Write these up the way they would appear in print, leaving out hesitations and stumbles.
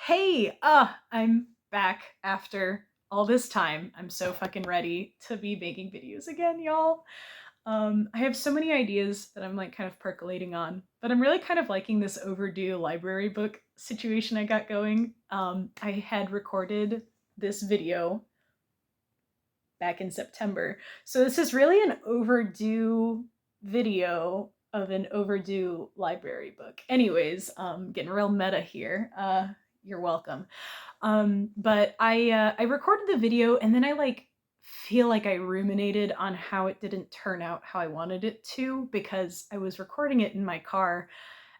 Hey, I'm back after all this time. I'm so fucking ready to be making videos again, y'all. I have so many ideas that I'm like kind of percolating on, but I'm really kind of liking this overdue library book situation I got going. I had recorded this video back in September. So this is really an overdue video of an overdue library book. Anyways, getting real meta here. You're welcome. But I recorded the video and then I like feel like I ruminated on how it didn't turn out how I wanted it to because I was recording it in my car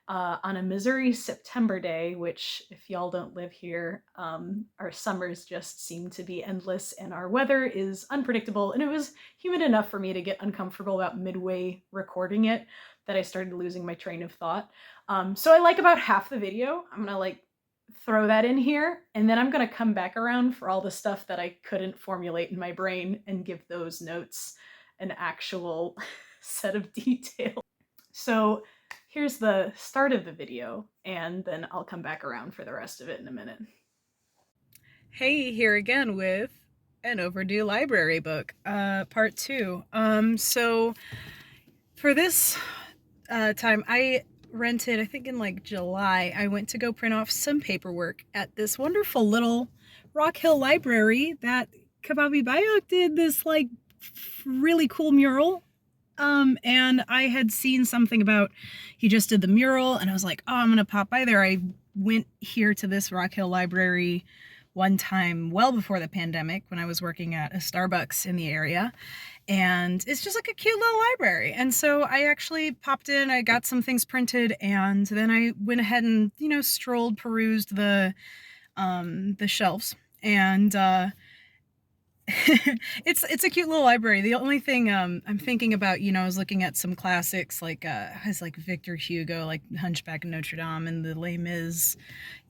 on a Missouri September day, which, if y'all don't live here, our summers just seem to be endless and our weather is unpredictable. And it was humid enough for me to get uncomfortable about midway recording it that I started losing my train of thought. So I like about half the video. I'm gonna like throw that in here, and then I'm gonna come back around for all the stuff that I couldn't formulate in my brain and give those notes an actual set of detail. So here's the start of the video, and then I'll come back around for the rest of it in a minute. Hey, here again with an overdue library book, part two. So for this time, I rented, I think in like July, I went to go print off some paperwork at this wonderful little Rock Hill library that Kababi Bayok did this like really cool mural. And I had seen something about he just did the mural, and I was like, oh, I'm gonna pop by there. I went here to this Rock Hill library one time well before the pandemic when I was working at a Starbucks in the area, and it's just like a cute little library. And so I actually popped in, I got some things printed, and then I went ahead and, strolled, perused the shelves, and it's a cute little library. The only thing I'm thinking about, I was looking at some classics like has like Victor Hugo, like Hunchback of Notre Dame and the Les Mis,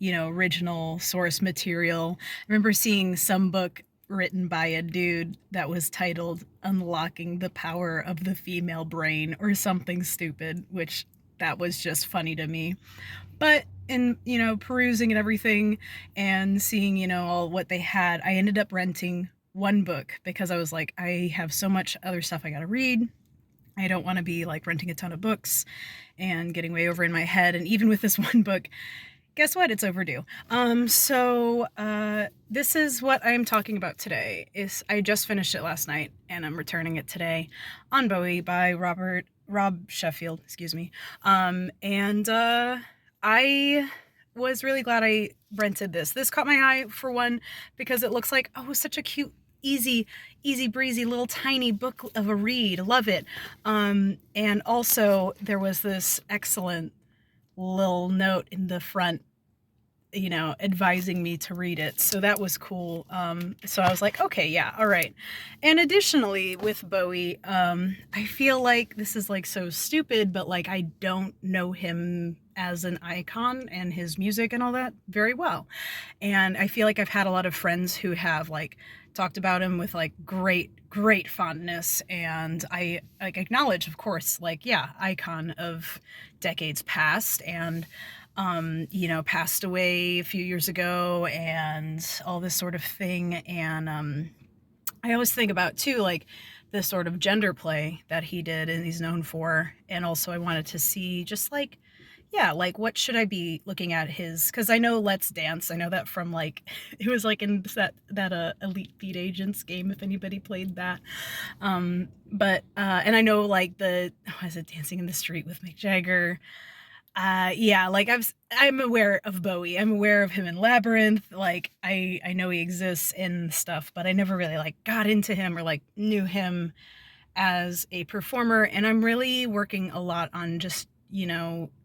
original source material. I remember seeing some book written by a dude that was titled Unlocking the Power of the Female Brain or something stupid, which that was just funny to me. But in, perusing and everything and seeing, all what they had, I ended up renting one book because I was like, I have so much other stuff I gotta read. I don't want to be like renting a ton of books and getting way over in my head. And even with this one book, guess what? It's overdue. This is what I'm talking about today. I just finished it last night and I'm returning it today on Bowie by Rob Sheffield, excuse me. I was really glad I rented this. This caught my eye for one because it looks like, oh, such a cute, easy breezy little tiny book of a read. Love it. And also there was this excellent little note in the front, advising me to read it. So that was cool. So I was like, okay, yeah, all right. And additionally with Bowie, I feel like this is like so stupid, but like I don't know him as an icon and his music and all that very well. And I feel like I've had a lot of friends who have like talked about him with like great fondness, and I like acknowledge, of course, like, yeah, icon of decades past, and passed away a few years ago and all this sort of thing. And I always think about too, like this sort of gender play that he did and he's known for. And also I wanted to see just like, yeah, like what should I be looking at his, because I know Let's Dance, I know that from like, it was like in that Elite Beat Agents game, if anybody played that. And I know like is it Dancing in the Street with Mick Jagger? Yeah, like I'm aware of Bowie. I'm aware of him in Labyrinth. Like I know he exists in stuff, but I never really like got into him or like knew him as a performer. And I'm really working a lot on just,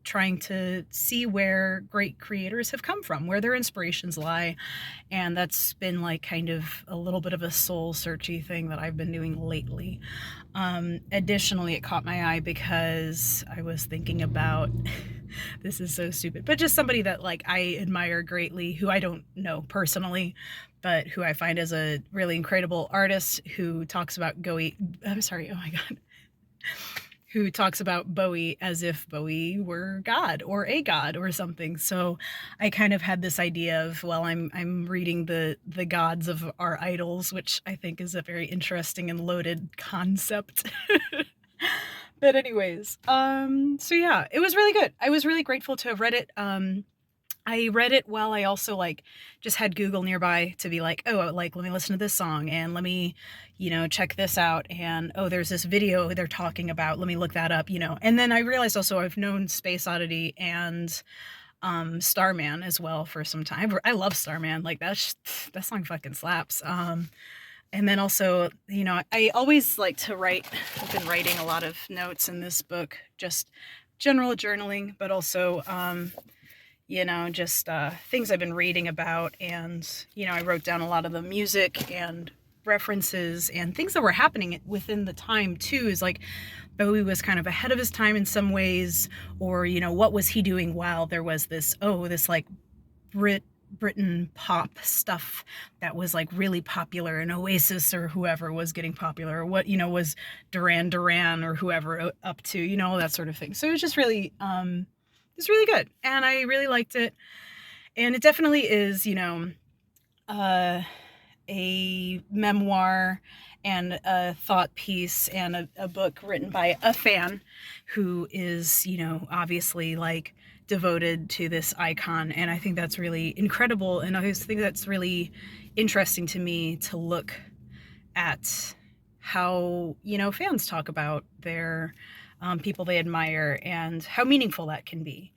trying to see where great creators have come from, where their inspirations lie. And that's been like kind of a little bit of a soul searchy thing that I've been doing lately. Additionally, it caught my eye because I was thinking about this is so stupid, but just somebody that like I admire greatly, who I don't know personally, but who I find as a really incredible artist who talks about oh my God, who talks about Bowie as if Bowie were God or something. So I kind of had this idea of, well, I'm reading the gods of our idols, which I think is a very interesting and loaded concept. But anyways, so yeah, it was really good. I was really grateful to have read it. I read it while I also like just had Google nearby to be like, oh, like let me listen to this song and let me, check this out. And oh, there's this video they're talking about. Let me look that up, And then I realized also I've known Space Oddity and Starman as well for some time. I love Starman. Like that song fucking slaps. And then also, I always like to write. I've been writing a lot of notes in this book, just general journaling, but also just things I've been reading about. And, I wrote down a lot of the music and references and things that were happening within the time too. Is like Bowie was kind of ahead of his time in some ways, or, what was he doing while there was this like Britain pop stuff that was like really popular, and Oasis or whoever was getting popular, or what, was Duran Duran or whoever up to, all that sort of thing. So it was just really, it's really good, and I really liked it. And it definitely is, uh, a memoir and a thought piece and a book written by a fan who is, obviously like devoted to this icon. And I think that's really incredible. And I think that's really interesting to me to look at how, fans talk about their people they admire and how meaningful that can be.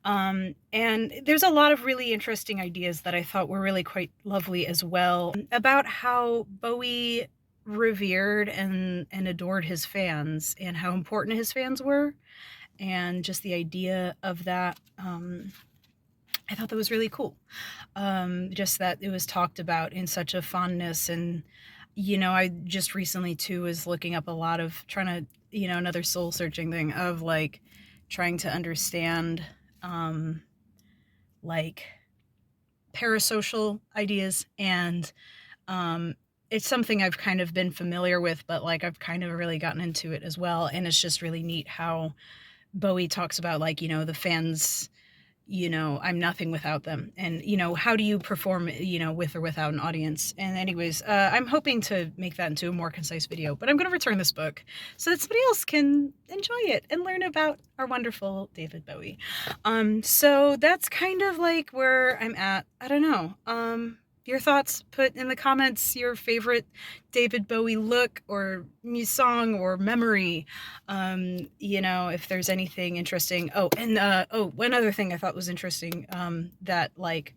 And there's a lot of really interesting ideas that I thought were really quite lovely as well about how Bowie revered and adored his fans and how important his fans were, and just the idea of that. I thought that was really cool. Just that it was talked about in such a fondness. And, I just recently too was looking up a lot of trying to, another soul searching thing of like trying to understand like parasocial ideas. And it's something I've kind of been familiar with, but like I've kind of really gotten into it as well. And it's just really neat how Bowie talks about like, the fans, I'm nothing without them. And, how do you perform, with or without an audience? And anyways, I'm hoping to make that into a more concise video, but I'm going to return this book so that somebody else can enjoy it and learn about our wonderful David Bowie. So that's kind of like where I'm at. I don't know. Your thoughts, put in the comments your favorite David Bowie look or song or memory. If there's anything interesting. Oh, and one other thing I thought was interesting, that like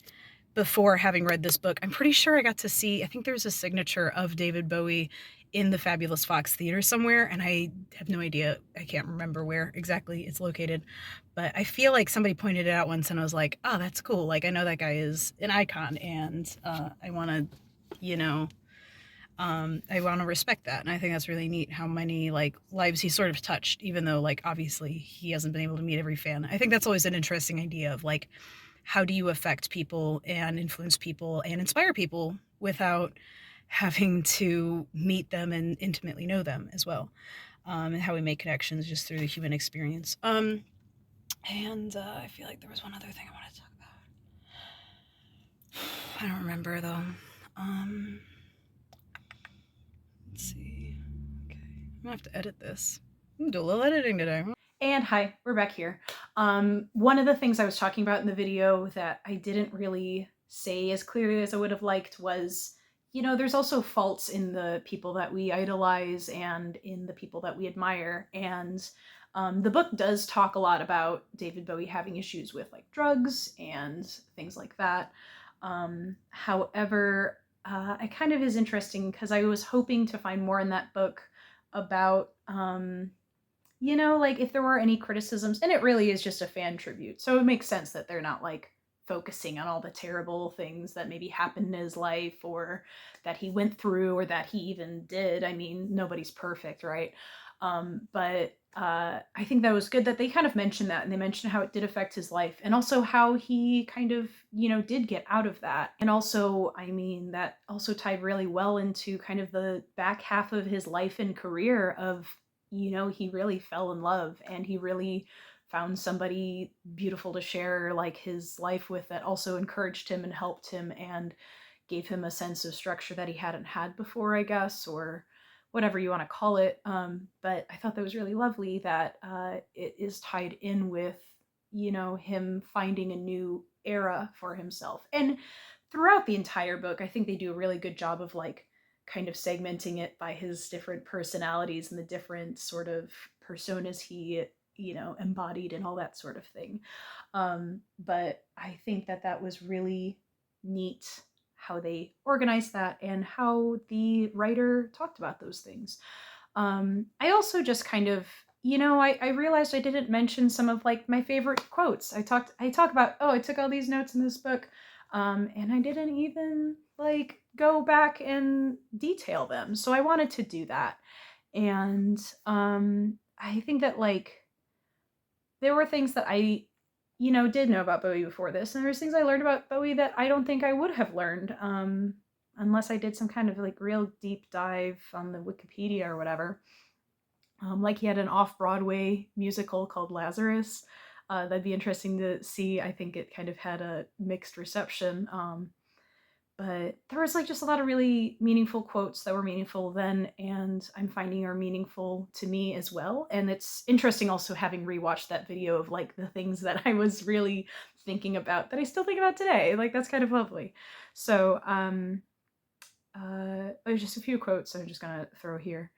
before having read this book, I'm pretty sure I got to see, I think there's a signature of David Bowie in the Fabulous Fox Theater somewhere, and I have no idea, I can't remember where exactly it's located, but I feel like somebody pointed it out once and I was like, oh, that's cool. Like, I know that guy is an icon, and I want to, I want to respect that. And I think that's really neat how many like lives he sort of touched, even though like obviously he hasn't been able to meet every fan. I think that's always an interesting idea of like, how do you affect people and influence people and inspire people without having to meet them and intimately know them as well, and how we make connections just through the human experience. And I feel like there was one other thing I wanted to talk about. I don't remember though. Let's see. Okay, I'm gonna have to edit this. I'm gonna do a little editing today. And hi, we're back here. One of the things I was talking about in the video that I didn't really say as clearly as I would have liked was, there's also faults in the people that we idolize and in the people that we admire. And the book does talk a lot about David Bowie having issues with like drugs and things like that. However, it kind of is interesting because I was hoping to find more in that book about like if there were any criticisms, and it really is just a fan tribute. So it makes sense that they're not like focusing on all the terrible things that maybe happened in his life or that he went through or that he even did. I mean, nobody's perfect, right? But I think that was good that they kind of mentioned that, and they mentioned how it did affect his life and also how he kind of, did get out of that. And also, I mean, that also tied really well into kind of the back half of his life and career of he really fell in love and he really found somebody beautiful to share like his life with, that also encouraged him and helped him and gave him a sense of structure that he hadn't had before, I guess, or whatever you want to call it. But I thought that was really lovely that it is tied in with, him finding a new era for himself. And throughout the entire book, I think they do a really good job of like kind of segmenting it by his different personalities and the different sort of personas he, embodied and all that sort of thing. But I think that that was really neat how they organized that and how the writer talked about those things. I also just kind of, I realized I didn't mention some of like my favorite quotes. I talk about, oh, I took all these notes in this book, and I didn't even like go back and detail them. So I wanted to do that. And I think that like there were things that I, did know about Bowie before this, and there's things I learned about Bowie that I don't think I would have learned, unless I did some kind of like real deep dive on the Wikipedia or whatever. Like he had an off-Broadway musical called Lazarus. That'd be interesting to see. I think it kind of had a mixed reception. But there was like just a lot of really meaningful quotes that were meaningful then, and I'm finding are meaningful to me as well. And it's interesting also having rewatched that video of like the things that I was really thinking about that I still think about today. Like that's kind of lovely. So there's just a few quotes I'm just gonna throw here.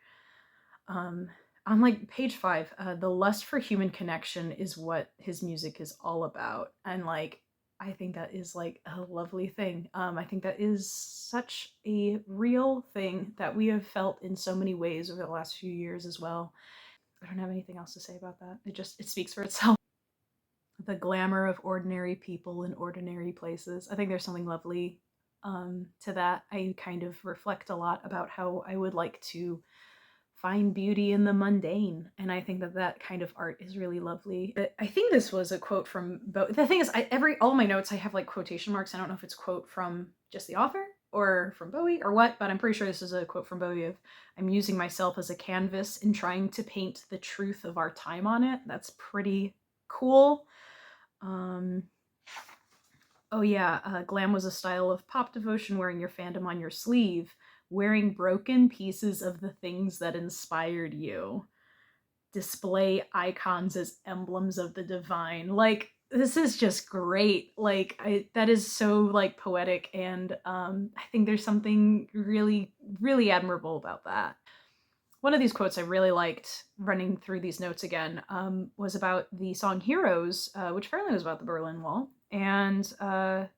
On like page 5, the lust for human connection is what his music is all about, and like I think that is like a lovely thing. I think that is such a real thing that we have felt in so many ways over the last few years as well. I don't have anything else to say about that. It speaks for itself. The glamour of ordinary people in ordinary places. I think there's something lovely to that. I kind of reflect a lot about how I would like to find beauty in the mundane, and I think that that kind of art is really lovely. I think this was a quote from Bowie. The thing is, all my notes I have like quotation marks. I don't know if it's a quote from just the author or from Bowie or what, but I'm pretty sure this is a quote from Bowie of, I'm using myself as a canvas and trying to paint the truth of our time on it. That's pretty cool. Oh yeah, glam was a style of pop devotion, wearing your fandom on your sleeve, wearing broken pieces of the things that inspired you, display icons as emblems of the divine. Like this is just great. Like that is so like poetic, and I think there's something really really admirable about that. One of these quotes I really liked, running through these notes again, was about the song Heroes, which apparently was about the Berlin Wall. And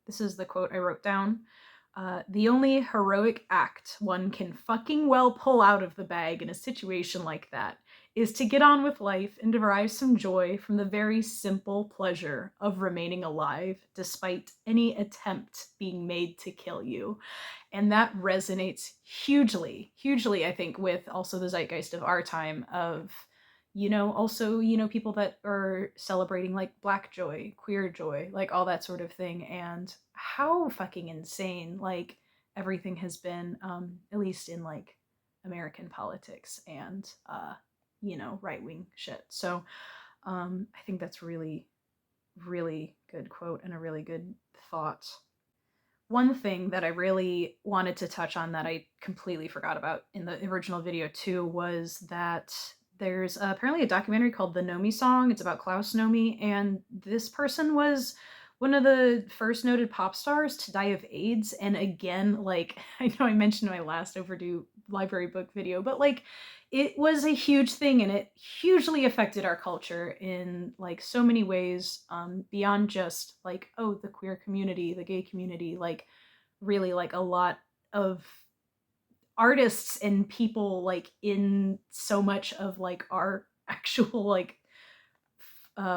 this is the quote I wrote down. The only heroic act one can fucking well pull out of the bag in a situation like that is to get on with life and derive some joy from the very simple pleasure of remaining alive despite any attempt being made to kill you. And that resonates hugely, hugely, I think, with also the zeitgeist of our time of, also, people that are celebrating like Black joy, queer joy, like all that sort of thing, and how fucking insane, like, everything has been, at least in like American politics and, right wing shit. So I think that's really, really good quote and a really good thought. One thing that I really wanted to touch on that I completely forgot about in the original video too was that there's apparently a documentary called The Nomi Song. It's about Klaus Nomi, and this person was one of the first noted pop stars to die of AIDS. And again, like I know I mentioned in my last Overdue library book video, but like it was a huge thing and it hugely affected our culture in like so many ways, beyond just like, oh, the queer community, the gay community, like really like a lot of artists and people like in so much of like our actual like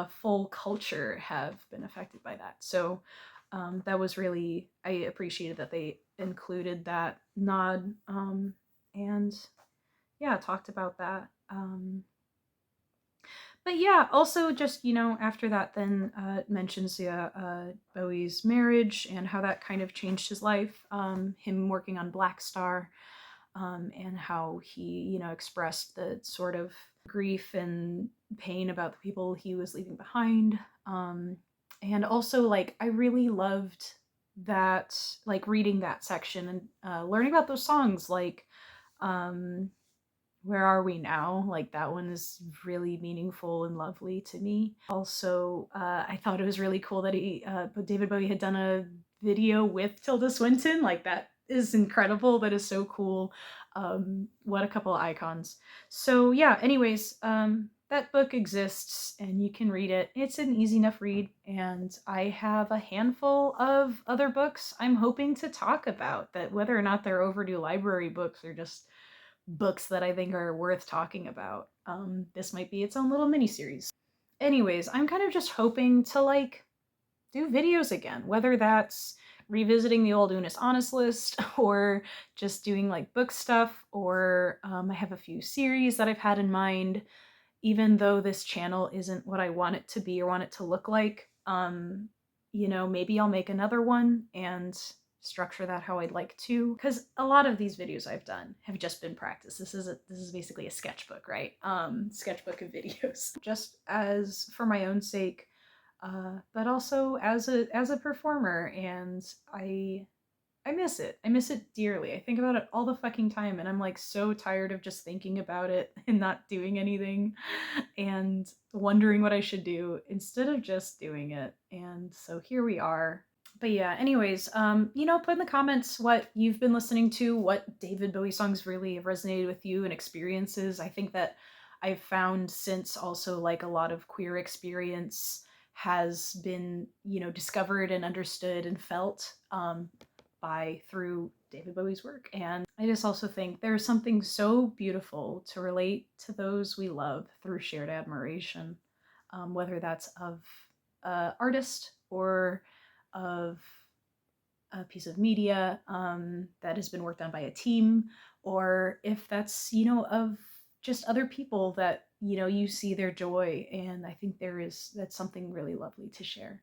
full culture have been affected by that. So that was really, I appreciated that they included that nod, and yeah, talked about that. But yeah, also just, after that, then mentions Bowie's marriage and how that kind of changed his life, him working on Black Star, and how he, expressed the sort of grief and pain about the people he was leaving behind. And also, like, I really loved that, like, reading that section and learning about those songs, like, um, Where Are We Now? Like, that one is really meaningful and lovely to me. Also, I thought it was really cool that David Bowie had done a video with Tilda Swinton. Like, that is incredible. That is so cool. What a couple of icons. So yeah, anyways, that book exists and you can read it. It's an easy enough read, and I have a handful of other books I'm hoping to talk about, that whether or not they're overdue library books or just books that I think are worth talking about. This might be its own little mini series. Anyways, I'm kind of just hoping to, like, do videos again, whether that's revisiting the old Unis Honest list or just doing like book stuff, or I have a few series that I've had in mind, even though this channel isn't what I want it to be or want it to look like. Maybe I'll make another one and structure that how I'd like to, because a lot of these videos I've done have just been practice. This is basically a sketchbook, right? Sketchbook of videos, just as for my own sake, but also as a performer. And I miss it. I miss it dearly. I think about it all the fucking time, and I'm like so tired of just thinking about it and not doing anything and wondering what I should do instead of just doing it. And so here we are. But yeah, anyways, put in the comments what you've been listening to, what David Bowie songs really have resonated with you and experiences. I think that I've found since also, like, a lot of queer experience has been, discovered and understood and felt through David Bowie's work. And I just also think there's something so beautiful to relate to those we love through shared admiration, whether that's of artist or of a piece of media that has been worked on by a team, or if that's, of just other people that, you see their joy. And I think that's something really lovely to share.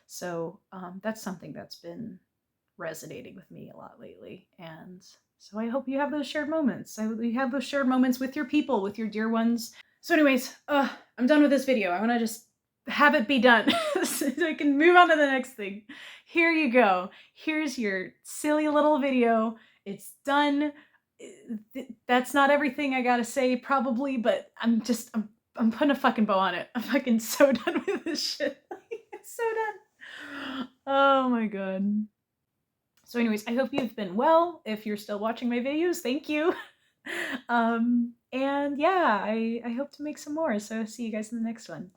So that's something that's been resonating with me a lot lately. And so I hope you have those shared moments. I hope you have those shared moments with your people, with your dear ones. So anyways, I'm done with this video. I want to just have it be done so I can move on to the next thing. Here you go. Here's your silly little video. It's done. That's not everything I gotta say probably, but I'm putting a fucking bow on it. I'm fucking so done with this shit. It's so done. Oh my god. So anyways, I hope you've been well. If you're still watching my videos, thank you. And yeah, I hope to make some more. So see you guys in the next one.